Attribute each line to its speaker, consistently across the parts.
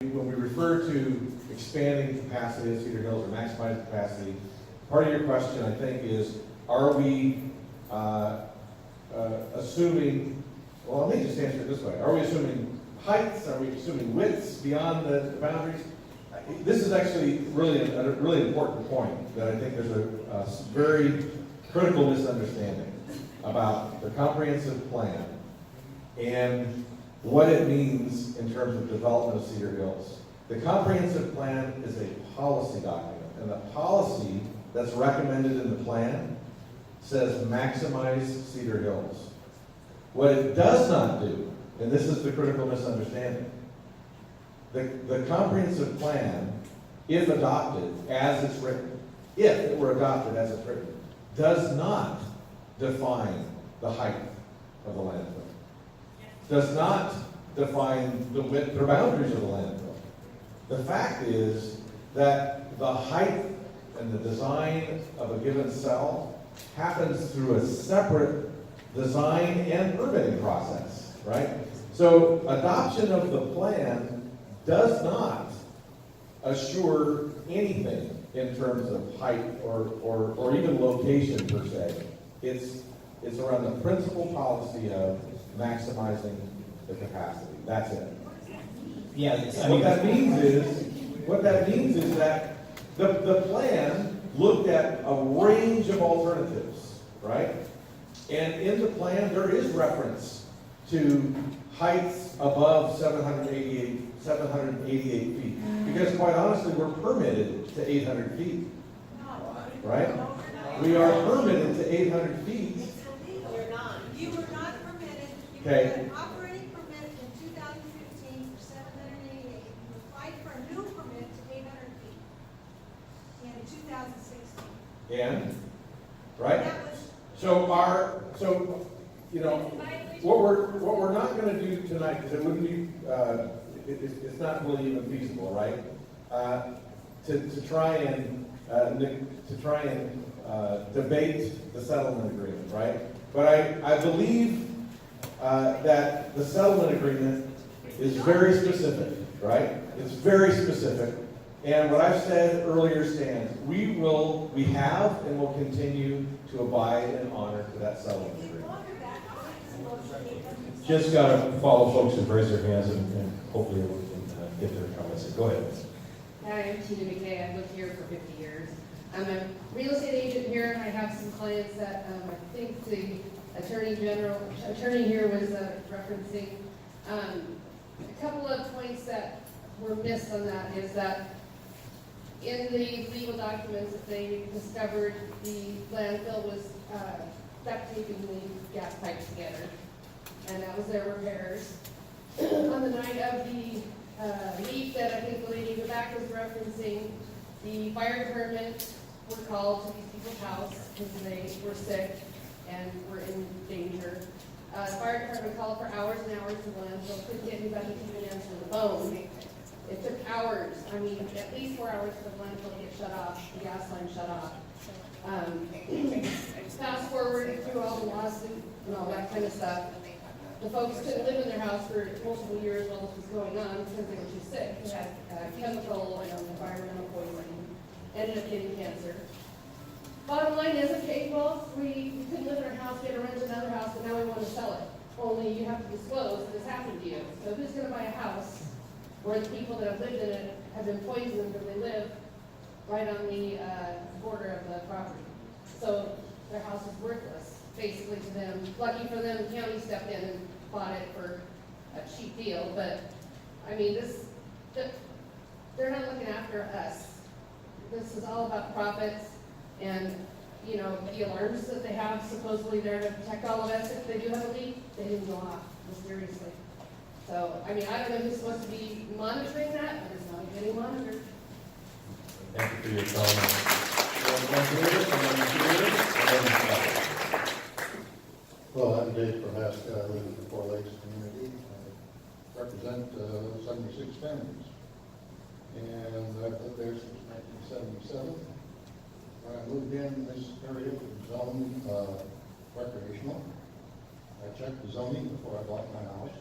Speaker 1: When we refer to expanding capacity at Cedar Hills or maximizing capacity, part of your question, I think, is are we assuming, well, let me just answer it this way. Are we assuming heights? Are we assuming widths beyond the boundaries? This is actually really a really important point that I think there's a very critical misunderstanding about the comprehensive plan and what it means in terms of development of Cedar Hills. The comprehensive plan is a policy document, and the policy that's recommended in the plan says maximize Cedar Hills. What it does not do, and this is the critical misunderstanding, the comprehensive plan, if adopted as it's written, if it were adopted as it's written, does not define the height of the landfill. Does not define the width or boundaries of the landfill. The fact is that the height and the design of a given cell happens through a separate design and permitting process, right? So adoption of the plan does not assure anything in terms of height or even location per se. It's around the principal policy of maximizing the capacity. That's it.
Speaker 2: Yeah,
Speaker 1: What that means is that the plan looked at a range of alternatives, right? And in the plan, there is reference to heights above 788 feet. Because quite honestly, we're permitted to 800 feet, right? We are permitted to 800 feet.
Speaker 3: You're not. You were not permitted. You
Speaker 1: Okay.
Speaker 3: had an operating permit in 2015 for 788. You applied for a new permit to 800 feet in 2016.
Speaker 1: And, right?
Speaker 3: That was,
Speaker 1: So you know, what we're not going to do tonight, because it wouldn't be, it's not really even feasible, right? To try and debate the settlement agreement, right? But I believe that the settlement agreement is very specific, right? It's very specific. And what I've said earlier stands. We have and will continue to abide and honor to that settlement agreement.
Speaker 2: just got to follow folks who raise their hands and hopefully we can get their comments. Go ahead.
Speaker 4: Hi, I'm Tina McKay. I've lived here for 50 years. I'm a real estate agent here. I have some clients that I think the attorney here was referencing. A couple of points that were missed on that is that in the legal documents that they discovered, the landfill was duct taping the gas pipes together, and that was their repairs. On the night of the leak that I think the lady in the back was referencing, the fire department were called to these people's house because they were sick and were in danger. The fire department called for hours and hours to the landfill, couldn't get anybody to even answer the phone. It took hours, I mean, at least 4 hours for the landfill to get shut off, the gas line shut off. Fast forward through all the lawsuit and all that kind of stuff. The folks couldn't live in their house for multiple years while this was going on because they were too sick. They had chemical and environmental poisoning, ended up getting cancer. Bottom line is, okay, well, we couldn't live in our house, we had to rent another house, but now we want to sell it. Only you have to disclose that this happened to you. So who's going to buy a house where the people that have lived in it have been poisoned because they live right on the border of the property? So their house is worthless, basically, to them. Lucky for them, the county stepped in and bought it for a cheap deal, but, I mean, they're not looking after us. This is all about profits, and, you know, the alarms that they have supposedly there to protect all of us if they do have a leak, they didn't go off, mysteriously. So, I mean, I don't know who's supposed to be monitoring that, but it's not getting monitored.
Speaker 2: Thank you for your comments.
Speaker 5: Well, I'm Dave Prohaska. I live in the Four Lakes community. I represent 76 families. And I've lived there since 1977. When I moved in, this area was zoned recreational. I checked the zoning before I bought my house.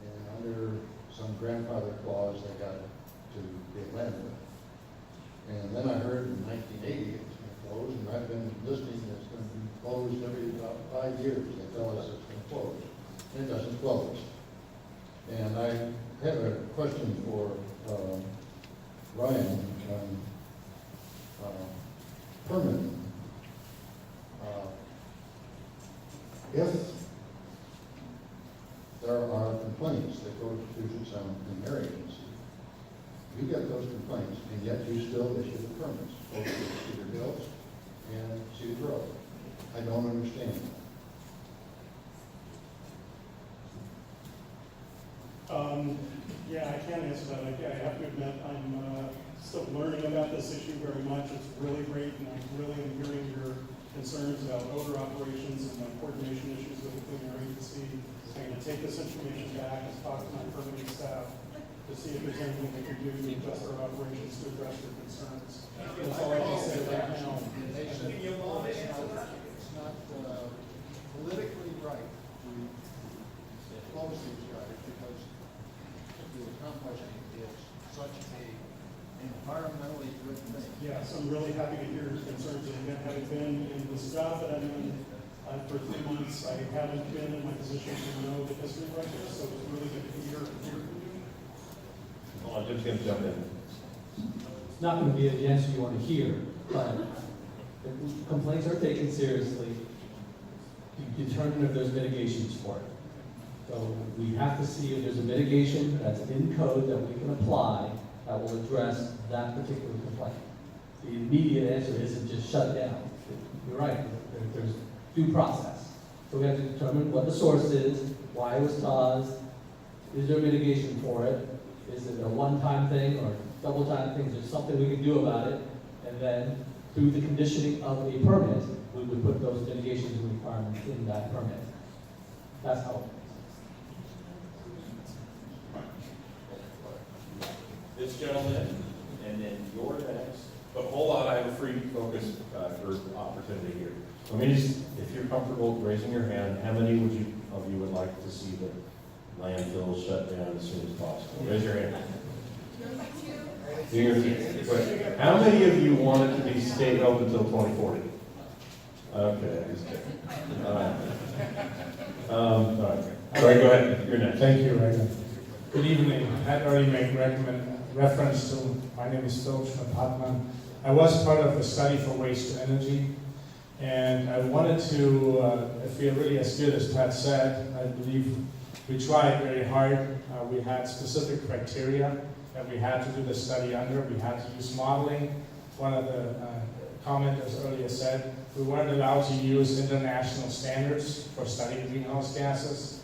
Speaker 5: And under some grandfather clause they got to be a landfill. And then I heard in 1980 it was going to close, and I've been listening, it's going to be closed every about 5 years. They tell us it's going to close. And it doesn't close. And I have a question for Ryan on permitting. If there are complaints that go to Puget Sound in their agency, you get those complaints, and yet you still issue the permits, both for Cedar Hills and Cedar Road. I don't understand that.
Speaker 6: Yeah, I can answer that. I have to admit, I'm still learning about this issue very much. It's really great, and I really am hearing your concerns about odor operations and the coordination issues with the clean air agency. I'm going to take this information back and talk to my permitting staff to see if there's anything we can do to adjust our operations to address your concerns. That's all I can say right now.
Speaker 5: It's not politically right to close these guys because the accomplishment is such a environmentally good thing.
Speaker 6: Yes, I'm really happy to hear your concerns. Again, having been in this job that I'm in for 3 months, I haven't been in my position to know the history like this, so it's really good to hear from you.
Speaker 2: Hold on, Jim's going to jump in.
Speaker 7: It's not going to be the answer you want to hear, but the complaints are taken seriously. You determine if there's mitigations for it. So we have to see if there's a mitigation that's in code that we can apply that will address that particular complaint. The immediate answer isn't just shut down. You're right, there's due process. So we have to determine what the source is, why it was caused, is there mitigation for it, is it a one-time thing or double-time thing, is there something we can do about it, and then through the conditioning of a permit, we would put those mitigations requirements in that permit. That's how it works.
Speaker 2: This gentleman, and then you're next. But hold on, I have a free focus group opportunity here. Let me just, if you're comfortable raising your hand, how many of you would like to see the landfill shut down as soon as possible? Raise your hand. Wait, how many of you want it to be stayed open until 2040? Okay, I'm just kidding. All right. All right. All right, go ahead. You're next.
Speaker 8: Thank you, Reagan. Good evening. I had already made reference to, my name is Phil Schmidt-Hartmann. I was part of the study for waste to energy, and I wanted to, if we are really as good as Pat said, I believe we tried very hard. We had specific criteria that we had to do the study under. We had to use modeling. One of the commenters earlier said we weren't allowed to use international standards for studying greenhouse gases.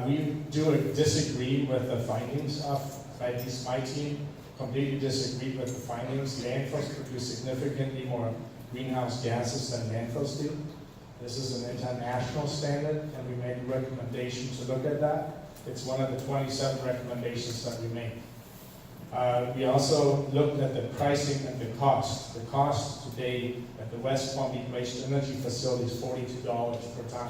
Speaker 8: We do disagree with the findings of, at least my team, completely disagreed with the findings. Landfills produce significantly more greenhouse gases than landfills do. This is an international standard, and we made a recommendation to look at that. It's one of the 27 recommendations that we made. We also looked at the pricing and the cost. The cost today at the West Palm Beach Waste Energy Facility is $42 per ton,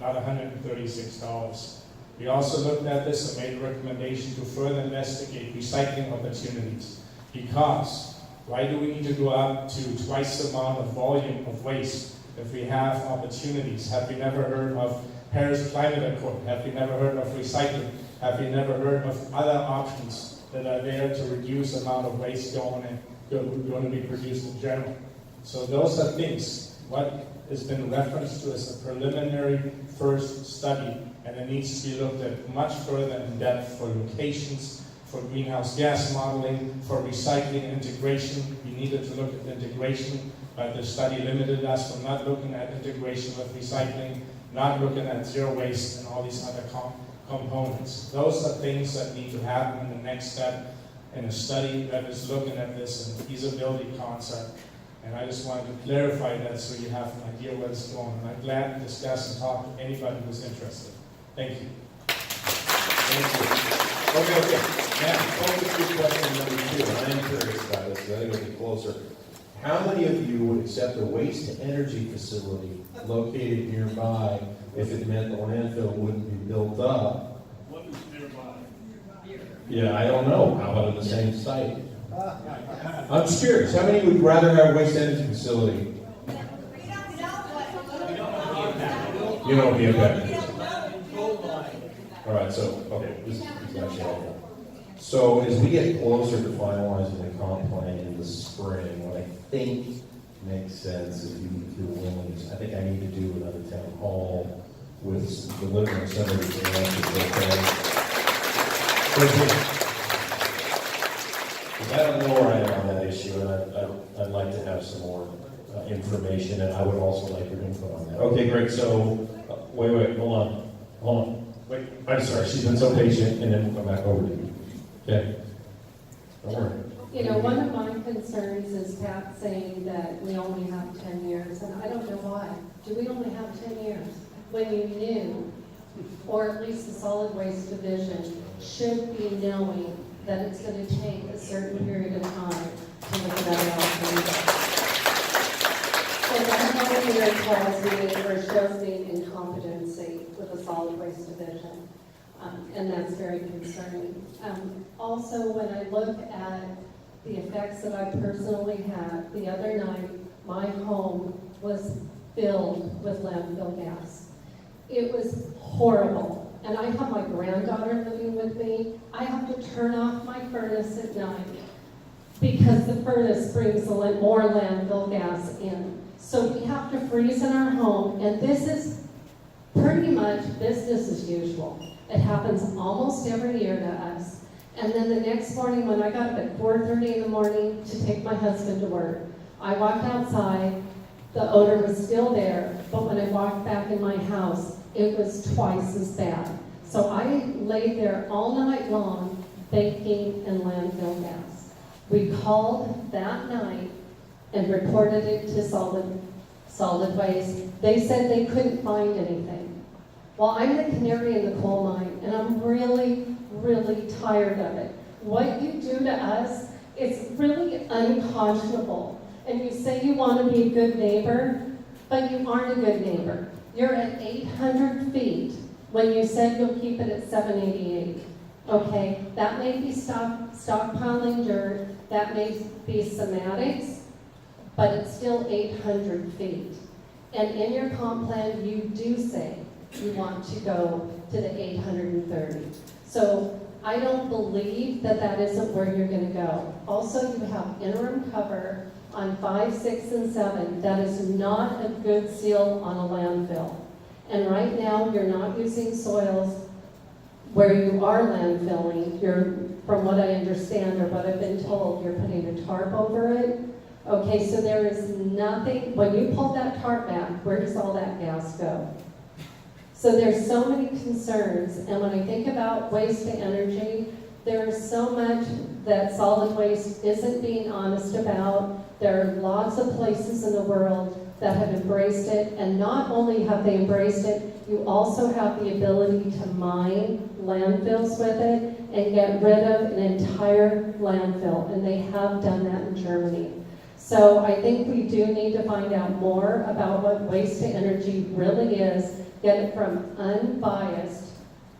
Speaker 8: not $136. We also looked at this and made a recommendation to further investigate recycling opportunities. Because why do we need to go up to twice the amount of volume of waste if we have opportunities? Have we never heard of Paris Climate Accord? Have we never heard of recycling? Have we never heard of other options that are there to reduce the amount of waste going to be produced in general? So those are things. What has been referenced to as a preliminary first study, and it needs to be looked at much further in depth for locations, for greenhouse gas modeling, for recycling integration. We needed to look at integration, but the study limited us from not looking at integration with recycling, not looking at zero waste and all these other components. Those are things that need to happen in the next step in a study that is looking at this in a feasibility concept. And I just wanted to clarify that so you have an idea where it's going. And I'm glad to discuss and talk to anybody who's interested. Thank you.
Speaker 2: Thank you. Okay. Now, focus group question number 2. I am curious about this, because I think it'll be closer. How many of you would accept a waste-to-energy facility located nearby if it meant the landfill wouldn't be built up?
Speaker 6: What is nearby?
Speaker 2: Yeah, I don't know. How about in the same site? I'm just curious, how many would rather have a waste energy facility? You don't be a better. All right, so, okay, this is actually helpful. So as we get closer to finalizing the comp plan in the spring, what I think makes sense, if you're willing, is I think I need to do another town hall with delivering some of these answers, I don't know where I am on that issue, and I'd like to have some more information, and I would also like your input on that. Okay, great, so, wait, hold on. Wait, I'm sorry, she's been so patient, and then we'll come back over to you. Okay? Don't worry.
Speaker 4: You know, one of my concerns is Pat saying that we only have 10 years, and I don't know why. Do we only have 10 years? When you knew, or at least the solid waste division should be knowing that it's going to take a certain period of time to look at that alternative. So that how here tells me or shows me incompetency with the solid waste division, and that's very concerning. Also, when I look at the effects that I personally had, the other night, my home was filled with landfill gas. It was horrible. And I have my granddaughter living with me. I have to turn off my furnace at night because the furnace brings more landfill gas in. So we have to freeze in our home, and this is pretty much business as usual. It happens almost every year to us. And then the next morning when I got up at 4:30 in the morning to take my husband to work, I walked outside, the odor was still there, but when I walked back in my house, it was twice as bad. So I laid there all night long, baking in landfill gas. We called that night and reported it to solid waste. They said they couldn't find anything. Well, I'm the canary in the coal mine, and I'm really, really tired of it. What you do to us, it's really unconscionable. And you say you want to be a good neighbor, but you aren't a good neighbor. You're at 800 feet when you said you'll keep it at 788. Okay, that may be stockpiling dirt, that may be somatics, but it's still 800 feet. And in your comp plan, you do say you want to go to the 830. So I don't believe that that isn't where you're going to go. Also, you have interim cover on 5, 6, and 7. That is not a good seal on a landfill. And right now, you're not using soils where you are landfilling. You're, from what I understand or what I've been told, you're putting a tarp over it. Okay, so there is nothing, when you pull that tarp back, where does all that gas go? So there's so many concerns, and when I think about waste to energy, there is so much that solid waste isn't being honest about. There are lots of places in the world that have embraced it, and not only have they embraced it, you also have the ability to mine landfills with it and get rid of an entire landfill, and they have done that in Germany. So I think we do need to find out more about what waste to energy really is, get it from unbiased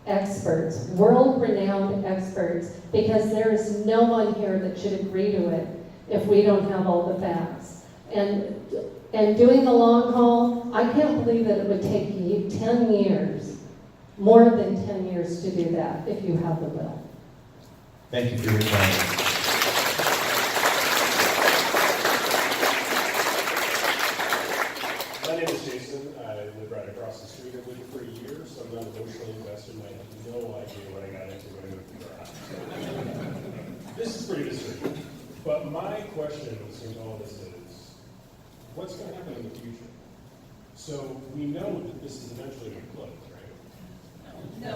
Speaker 4: experts, world-renowned experts, because there is no one here that should agree to it if we don't have all the facts. And doing the long haul, I can't believe that it would take you 10 years, more than 10 years to do that if you have the will.
Speaker 2: Thank you for your time.
Speaker 6: My name is Jason. I live right across the street. I've lived here for years, so I'm not emotionally invested, and I have no idea what I got into when I moved to your house. This is pretty disturbing. But my question in all this is, what's going to happen in the future? So we know that this is eventually going to close, right? No.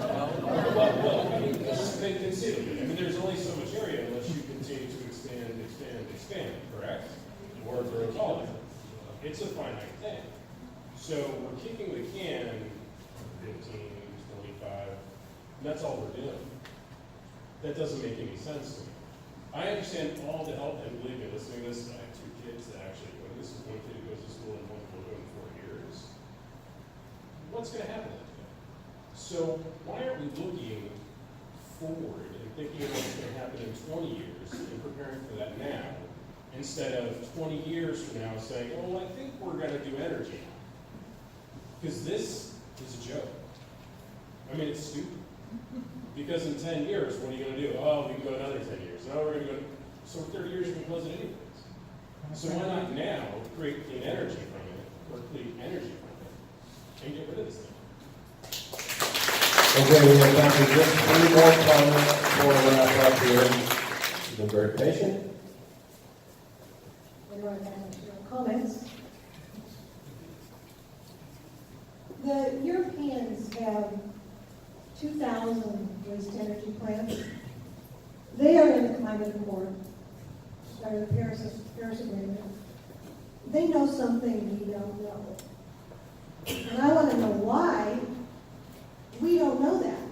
Speaker 6: Well, I mean, conceivably. I mean, there's only so much area unless you continue to expand, correct? Or grow taller. It's a finite thing. So we're kicking the can 15, 25, and that's all we're doing. That doesn't make any sense to me. I understand all the help, and believe me, listening to this, I have 2 kids that actually go to this. One kid who goes to school and one will go in 4 years. What's going to happen to that? So why aren't we looking
Speaker 9: forward and thinking about what's going to happen in 20 years and preparing for that now, instead of 20 years from now saying, oh, I think we're going to do energy now. Because this is a joke. I mean, it's stupid. Because in 10 years, what are you going to do? Oh, we can go another 10 years. Oh, we're going to go. So in 30 years, you can close it anyways. So why not now create clean energy from it, or clean energy from it, and get rid of this thing?
Speaker 2: Okay, we have time for just 3 more comments before we wrap up here. You've been very patient.
Speaker 3: I don't have any comments. The Europeans have 2,000 waste energy plants. They are in the climate accord, or the Paris Agreement. They know something we don't know. And I want to know why we don't know that,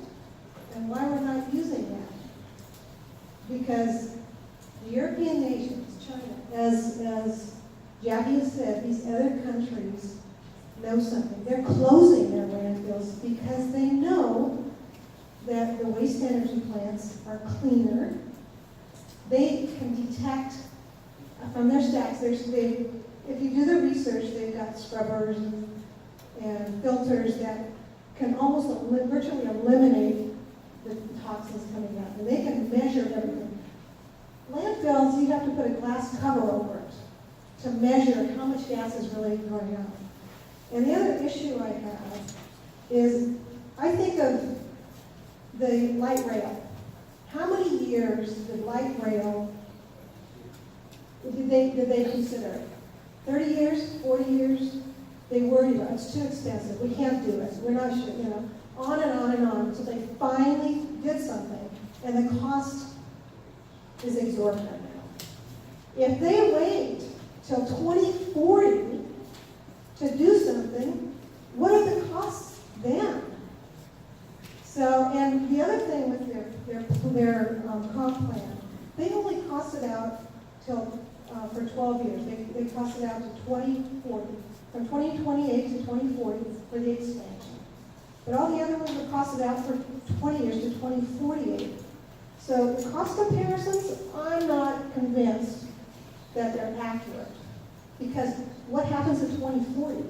Speaker 3: and why we're not using that. Because the European nations, China, as Jackie has said, these other countries know something. They're closing their landfills because they know that the waste energy plants are cleaner. They can detect from their stacks. If you do the research, they've got scrubbers and filters that can almost virtually eliminate the toxins coming out. And they can measure everything. Landfills, you have to put a glass cover over it to measure how much gas is really going out. And the other issue I have is, I think of the light rail. How many years did light rail, did they consider? 30 years, 40 years? They worried about it's too expensive. We can't do it. We're not sure, on and on and on. So they finally did something, and the cost is exorbitant now. If they wait till 2040 to do something, what are the costs then? So, and the other thing with their comp plan, they only cost it out till for 12 years. They cost it out to 2040. From 2028 to 2040 for the expansion. But all the other ones are costed out for 20 years to 2048. So the cost comparisons, I'm not convinced that they're accurate. Because what happens in 2040?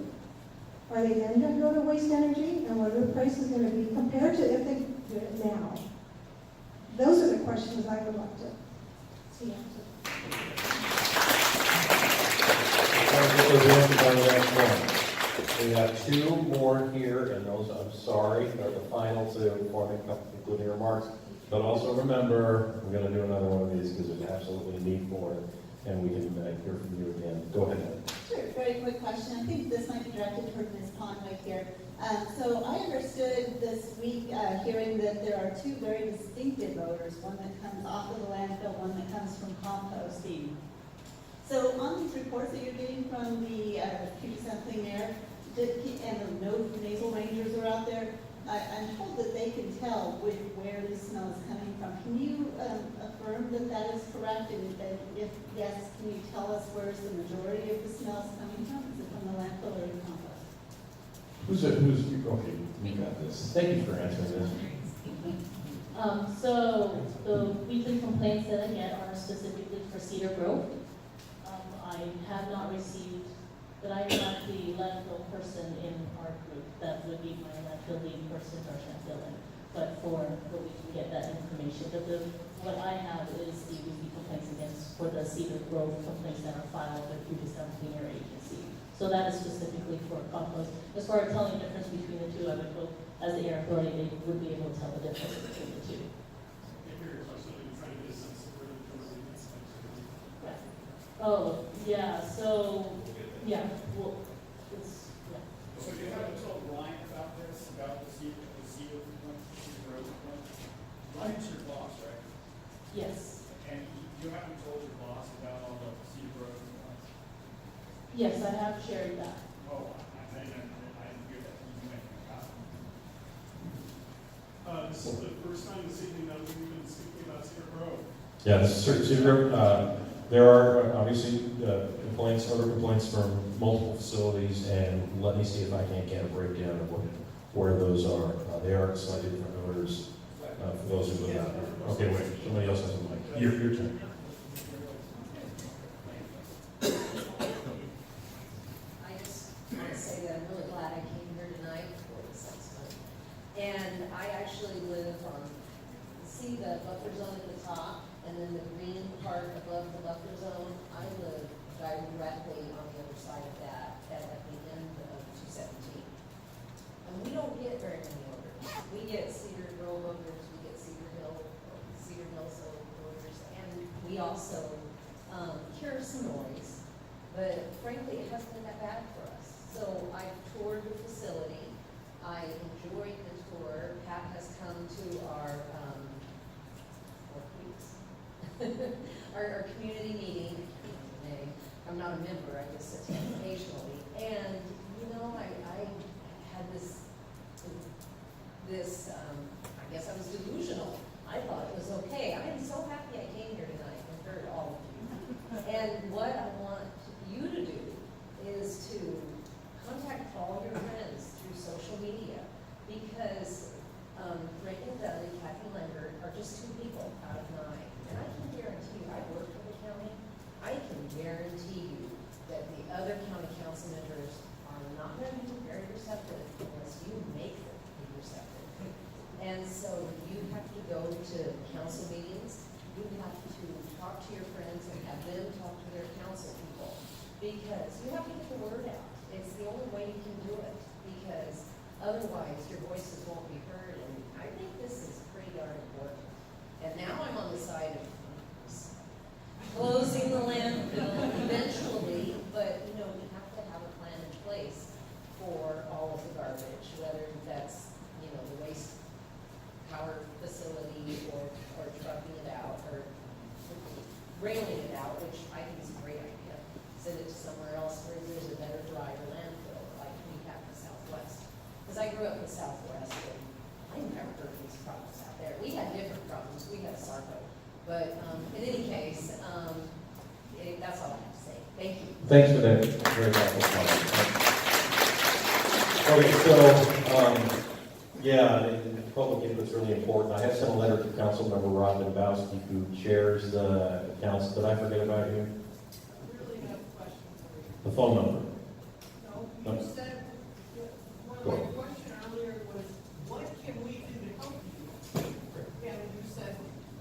Speaker 3: Are they then going to go to waste energy? And what are the prices going to be compared to if they do it now? Those are the questions I would like to see answered.
Speaker 2: We have 2 more here, and those, I'm sorry, are the final 2 before I make concluding remarks. But also remember, we're going to do another one of these because there's absolutely a need for it, and we can hear from you again. Go ahead.
Speaker 10: Sure, very quick question. I think this might be directed toward Ms. Conway here. So I understood this week hearing that there are 2 very distinctive odors, one that comes off of the landfill, one that comes from composting. So on these reports that you're getting from the QC Clean Air, and the nasal rangers are out there, I'm told that they can tell where this smell is coming from. Can you affirm that that is correct? And if yes, can you tell us where's the majority of the smell is coming from? Is it from the landfill or the compost?
Speaker 2: Okay, you got this. Thank you for answering this.
Speaker 11: So the weekly complaints that I get are specifically for Cedar Grove. I have not received, but I am not the landfill person in our group. That would be my landfill lead person or Chantilly. But we can get that information. But what I have is the weekly complaints for the Cedar Grove complaints that are filed with the Clean Air Agency. So that is specifically for compost. As far as telling the difference between the 2, I would hope as the air authority they would be able to tell the difference between the 2. Oh, yeah, so, yeah, well, it's, yeah.
Speaker 12: So you haven't told Ryan about this, about the Cedar Grove one? Ryan's your boss, right?
Speaker 11: Yes.
Speaker 12: And you haven't told your boss about all the Cedar Grove ones?
Speaker 11: Yes, I have shared that.
Speaker 12: Oh, I didn't hear that. You make a copy.
Speaker 6: This is the first time this evening that we've been speaking about Cedar Grove.
Speaker 2: Yeah, this is Cedar. There are obviously other complaints from multiple facilities, and let me see if I can't get a breakdown of where those are. They are slightly different odors. for those who live out there. Okay, wait, somebody else has a mic. Your turn.
Speaker 13: I just want to say that I'm really glad I came here tonight for this assessment. And I actually live on, see the buffer zone at the top, and then the green part above the buffer zone. I live directly on the other side of that, at the end of 217. And we don't get very many odors. We get Cedar Grove odors, we get Cedar Hills odors, and we also hear some noise. But frankly, it hasn't been that bad for us. So I've toured the facility. I enjoyed the tour. Pat has come to our, our community meeting. I'm not a member, I just attend occasionally. And, you know, I had this, I guess I was delusional. I thought it was okay. I am so happy I came here tonight and heard all of you. And what I want you to do is to contact all your friends through social media, because Reagan, Dunn, and Kathy Lambert are just 2 people out of 9. And I can guarantee you, I work for the county, I can guarantee you that the other county council members are not going to be very receptive unless you make them be receptive. And so you have to go to council meetings, you have to talk to your friends and have them talk to their council people, because you have to get the word out. It's the only way you can do it, because otherwise your voices won't be heard, and I think this is pretty darn important. And now I'm on the side of closing the landfill eventually, but you know, we have to have a plan in place for all of the garbage, whether that's, you know, the waste power facility or trucking it out or railing it out, which I think is a great idea. Send it to somewhere else where there's a better drier landfill, like we have in the Southwest. Because I grew up in the Southwest, and I never heard of these problems out there. We had different problems. We had Sarko. But in any case, that's all I have to say. Thank you.
Speaker 2: Thanks for that very helpful comment. Okay, so, yeah, the public input's really important. I have sent a letter to Councilmember Rob Dabowski, who chairs the council. Did I forget about you?
Speaker 14: I really have a question for you.
Speaker 2: The phone number.
Speaker 14: No, you said, one of my question earlier was, what can we do to help you? And you said,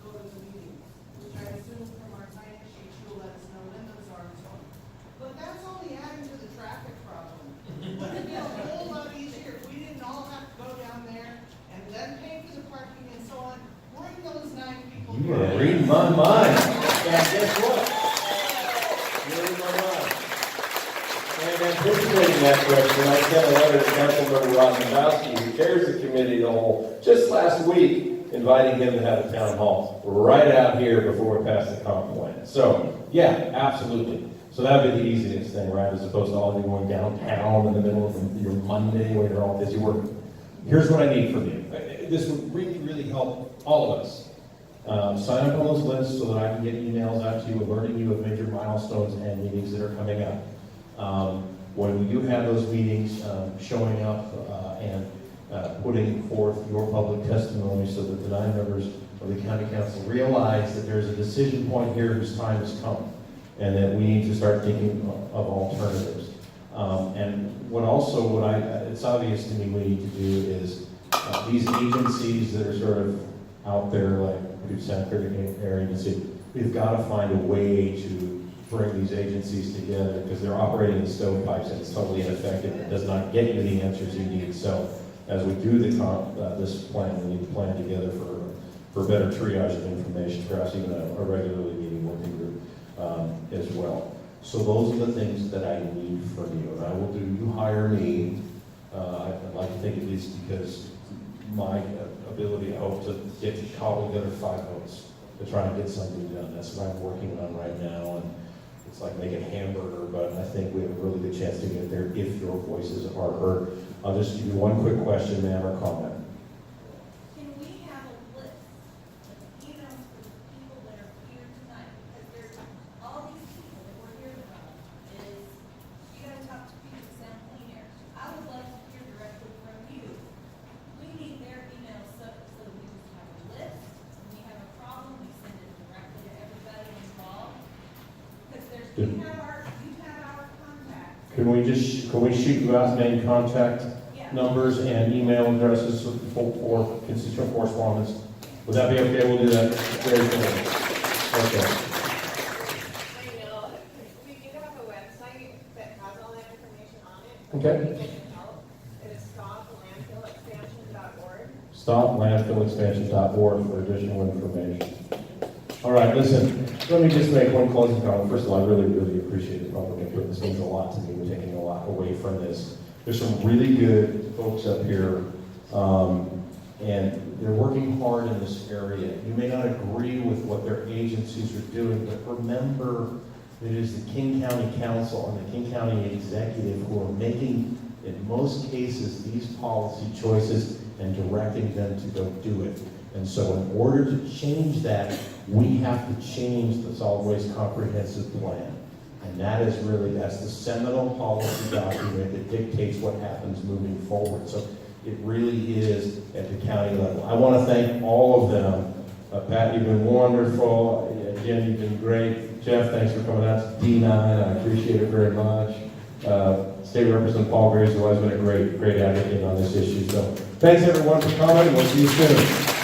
Speaker 14: go to the meetings, which I assume from our sign-in sheet, you'll let us know when those are and so on. But that's only adding to the traffic problem. Wouldn't it be a whole lot easier if we didn't all have to go down there and then pay for the parking and so on? Bring those 9 people.
Speaker 2: You are reading my mind. And guess what? You're reading my mind. And anticipating that question, I sent a letter to Councilmember Rob Dabowski, who chairs the committee of the whole, just last week, inviting him to have a town hall right out here before we pass the comp plan. So, yeah, absolutely. So that would be the easiest thing, right, as opposed to all of you going downtown in the middle of your Monday when you're all busy working. Here's what I need from you. This would really, really help all of us. Sign up on those lists so that I can get emails out to you, alerting you of major milestones and meetings that are coming up. When you have those meetings, showing up and putting forth your public testimony so that the 9 members of the county council realize that there's a decision point here whose time has come, and that we need to start thinking of alternatives. And it's obvious to me we need to do is these agencies that are sort of out there, like Food Secretary Agency, we've got to find a way to bring these agencies together, because they're operating in stovepipes and it's totally ineffective. It does not get you the answers you need. So as we do this plan, we need to plan together for better triage of information, perhaps even a regularly meeting working group as well. So those are the things that I need from you, and I will do. You hire me. I'd like to think at least, because my ability, I hope to get to cobble together 5 votes to try and get something done. That's what I'm working on right now, and it's like making a hamburger, but I think we have a really good chance to get there if your voices are heard. I'll just give you one quick question, ma'am, or comment.
Speaker 15: Can we have a list of emails for the people that are here tonight? Because there's all these people that we're hearing from is, you gotta talk to people that sound clean air. I would love to hear directly from you. We need their emails so that we can have a You have our contact.
Speaker 2: Can we shoot you out name, contact
Speaker 15: Yeah.
Speaker 2: numbers and email addresses for constituent correspondence? Would that be okay? We'll do that very shortly. Okay.
Speaker 15: I know, we do have a website that has all that information on it.
Speaker 2: Okay.
Speaker 15: People can help. It is stoplandfillexpansion.org.
Speaker 2: StopLandfillExpansion.org for additional information. All right, listen, let me just make one closing comment. First of all, I really, really appreciate the public input. This means a lot to me. We're taking a lot away from this. There's some really good folks up here, and they're working hard in this area. You may not agree with what their agencies are doing, but remember, it is the King County Council and the King County Executive who are making, in most cases, these policy choices and directing them to go do it. And so in order to change that, we have to change the solid waste comprehensive plan. And that is really, that's the seminal policy document that dictates what happens moving forward. So it really is at the county level. I want to thank all of them. Pat, you've been wonderful. Jen, you've been great. Jeff, thanks for coming out to D9. I appreciate it very much. State Representative Paul Graves has always been a great advocate on this issue. So thanks everyone for coming. We'll see you soon.